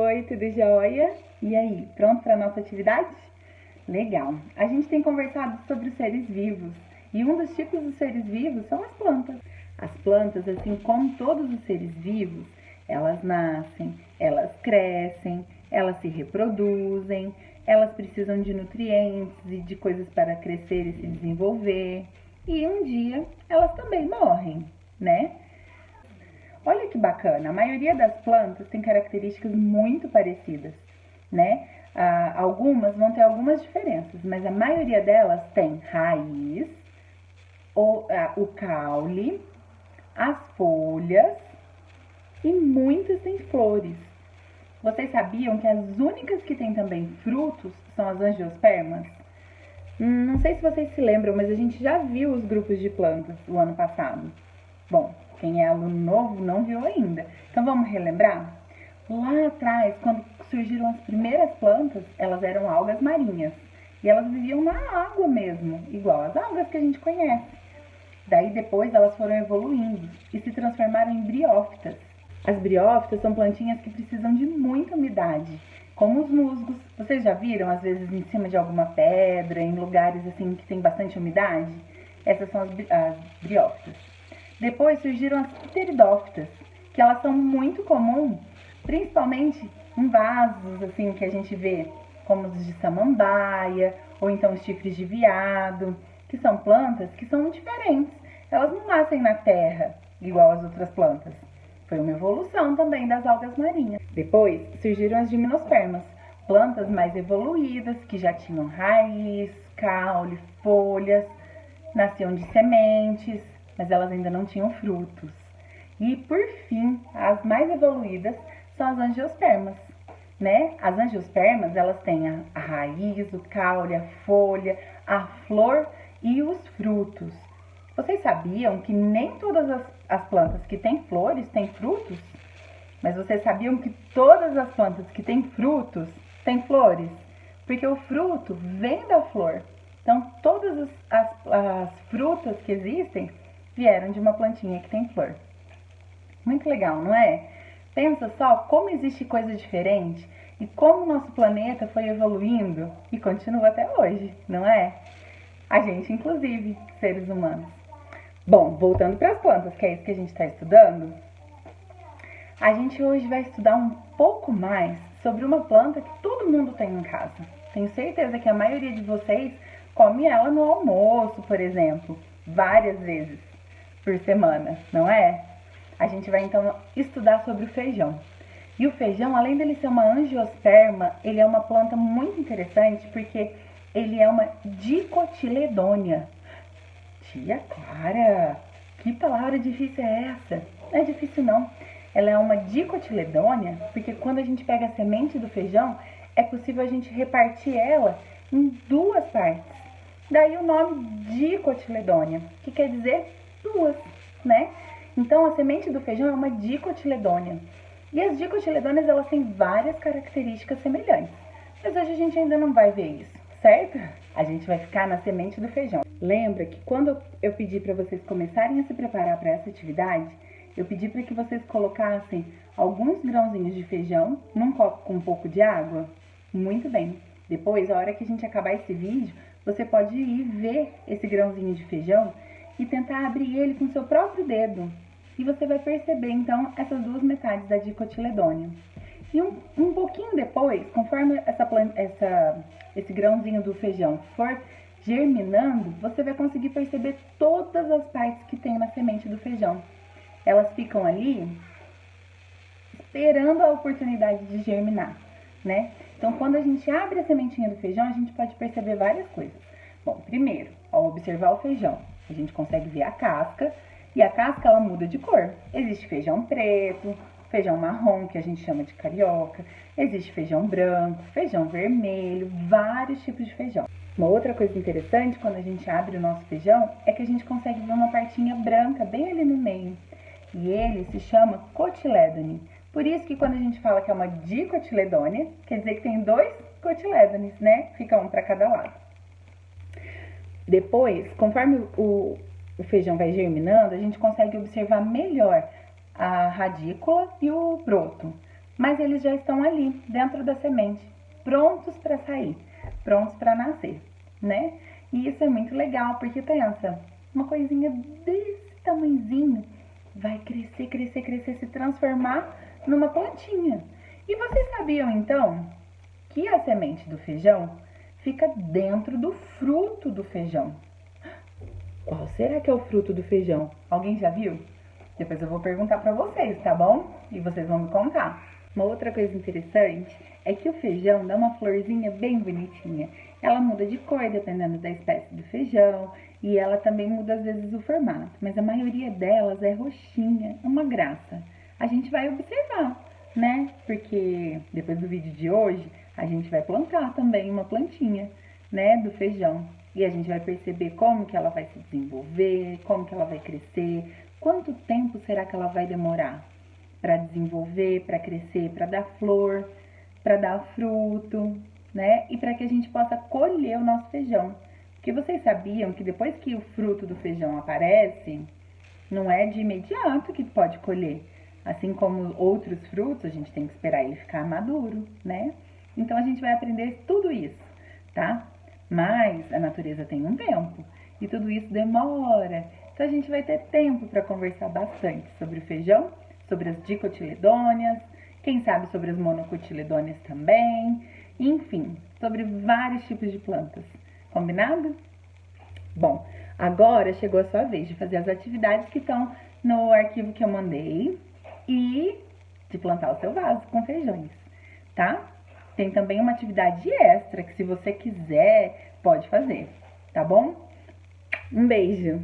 Oi, tudo jóia? E aí, pronto para a nossa atividade? Legal! A gente tem conversado sobre os seres vivos e um dos tipos dos seres vivos são as plantas. As plantas, assim como todos os seres vivos, elas nascem, elas crescem, elas se reproduzem, elas precisam de nutrientes e de coisas para crescer e se desenvolver. E um dia elas também morrem, né? Olha que bacana, a maioria das plantas tem características muito parecidas, né? Algumas vão ter algumas diferenças, mas a maioria delas tem raiz, o caule, as folhas e muitas têm flores. Vocês sabiam que as únicas que têm também frutos são as angiospermas? Não sei se vocês se lembram, mas a gente já viu os grupos de plantas o ano passado. Bom, quem é aluno novo não viu ainda. Então vamos relembrar? Lá atrás, quando surgiram as primeiras plantas, elas eram algas marinhas. E elas viviam na água mesmo, igual as algas que a gente conhece. Daí depois elas foram evoluindo e se transformaram em briófitas. As briófitas são plantinhas que precisam de muita umidade, como os musgos. Vocês já viram, às vezes, em cima de alguma pedra, em lugares assim que tem bastante umidade? Essas são as briófitas. Depois surgiram as pteridófitas, que elas são muito comuns, principalmente em vasos assim que a gente vê, como os de samambaia, ou então os chifres de veado, que são plantas que são diferentes. Elas não nascem na terra, igual as outras plantas. Foi uma evolução também das algas marinhas. Depois surgiram as gimnospermas, plantas mais evoluídas, que já tinham raiz, caule, folhas, nasciam de sementes, mas elas ainda não tinham frutos. E, por fim, as mais evoluídas são as angiospermas, né? As angiospermas, elas têm a raiz, o caule, a folha, a flor e os frutos. Vocês sabiam que nem todas as plantas que têm flores têm frutos? Mas vocês sabiam que todas as plantas que têm frutos têm flores? Porque o fruto vem da flor. Então, todas as frutas que existem vieram de uma plantinha que tem flor. Muito legal, não é? Pensa só como existe coisa diferente e como o nosso planeta foi evoluindo e continua até hoje, não é? A gente, inclusive, seres humanos. Bom, voltando para as plantas, que é isso que a gente está estudando, a gente hoje vai estudar um pouco mais sobre uma planta que todo mundo tem em casa. Tenho certeza que a maioria de vocês come ela no almoço, por exemplo, várias vezes por semana, não é? A gente vai então estudar sobre o feijão. E o feijão, além dele ser uma angiosperma, ele é uma planta muito interessante porque ele é uma dicotiledônia. Tia Clara, que palavra difícil é essa? Não é difícil não. Ela é uma dicotiledônia porque quando a gente pega a semente do feijão, é possível a gente repartir ela em duas partes. Daí o nome dicotiledônia, que quer dizer duas, né? Então a semente do feijão é uma dicotiledônia. E as dicotiledôneas, elas têm várias características semelhantes. Mas hoje a gente ainda não vai ver isso, certo? A gente vai ficar na semente do feijão. Lembra que quando eu pedi para vocês começarem a se preparar para essa atividade, eu pedi para que vocês colocassem alguns grãozinhos de feijão num copo com um pouco de água? Muito bem. Depois, a hora que a gente acabar esse vídeo, você pode ir ver esse grãozinho de feijão e tentar abrir ele com seu próprio dedo. E você vai perceber, então, essas duas metades da dicotiledônia. E um pouquinho depois, conforme esse grãozinho do feijão for germinando, você vai conseguir perceber todas as partes que tem na semente do feijão. Elas ficam ali esperando a oportunidade de germinar, né? Então, quando a gente abre a sementinha do feijão, a gente pode perceber várias coisas. Bom, primeiro, ao observar o feijão, a gente consegue ver a casca, e a casca ela muda de cor. Existe feijão preto, feijão marrom, que a gente chama de carioca, existe feijão branco, feijão vermelho, vários tipos de feijão. Uma outra coisa interessante quando a gente abre o nosso feijão é que a gente consegue ver uma partinha branca bem ali no meio. E ele se chama cotilédone. Por isso que quando a gente fala que é uma dicotiledônia, quer dizer que tem dois cotilédones, né? Fica um para cada lado. Depois, conforme o feijão vai germinando, a gente consegue observar melhor a radícula e o broto. mas eles já estão ali, dentro da semente, prontos para sair, prontos para nascer, né? E isso é muito legal, porque pensa, uma coisinha desse tamanhozinho vai crescer, crescer, crescer, se transformar numa plantinha. E vocês sabiam então que a semente do feijão fica dentro do fruto do feijão? Qual será que é o fruto do feijão? Alguém já viu? Depois eu vou perguntar para vocês, tá bom? E vocês vão me contar. Uma outra coisa interessante é que o feijão dá uma florzinha bem bonitinha. Ela muda de cor dependendo da espécie do feijão e ela também muda às vezes o formato, mas a maioria delas é roxinha, é uma graça. A gente vai observar, né? Porque depois do vídeo de hoje a gente vai plantar também uma plantinha, né, do feijão. E a gente vai perceber como que ela vai se desenvolver, como que ela vai crescer, quanto tempo será que ela vai demorar para desenvolver, para crescer, para dar flor, para dar fruto, né? E para que a gente possa colher o nosso feijão. Porque vocês sabiam que depois que o fruto do feijão aparece, não é de imediato que pode colher. Assim como outros frutos, a gente tem que esperar ele ficar maduro, né? Então a gente vai aprender tudo isso, tá? Mas a natureza tem um tempo e tudo isso demora. Então a gente vai ter tempo para conversar bastante sobre o feijão, sobre as dicotiledôneas, quem sabe sobre as monocotiledôneas também, enfim, sobre vários tipos de plantas. Combinado? Bom, agora chegou a sua vez de fazer as atividades que estão no arquivo que eu mandei e de plantar o seu vaso com feijões, tá? Tem também uma atividade extra que, se você quiser, pode fazer, tá bom? Um beijo!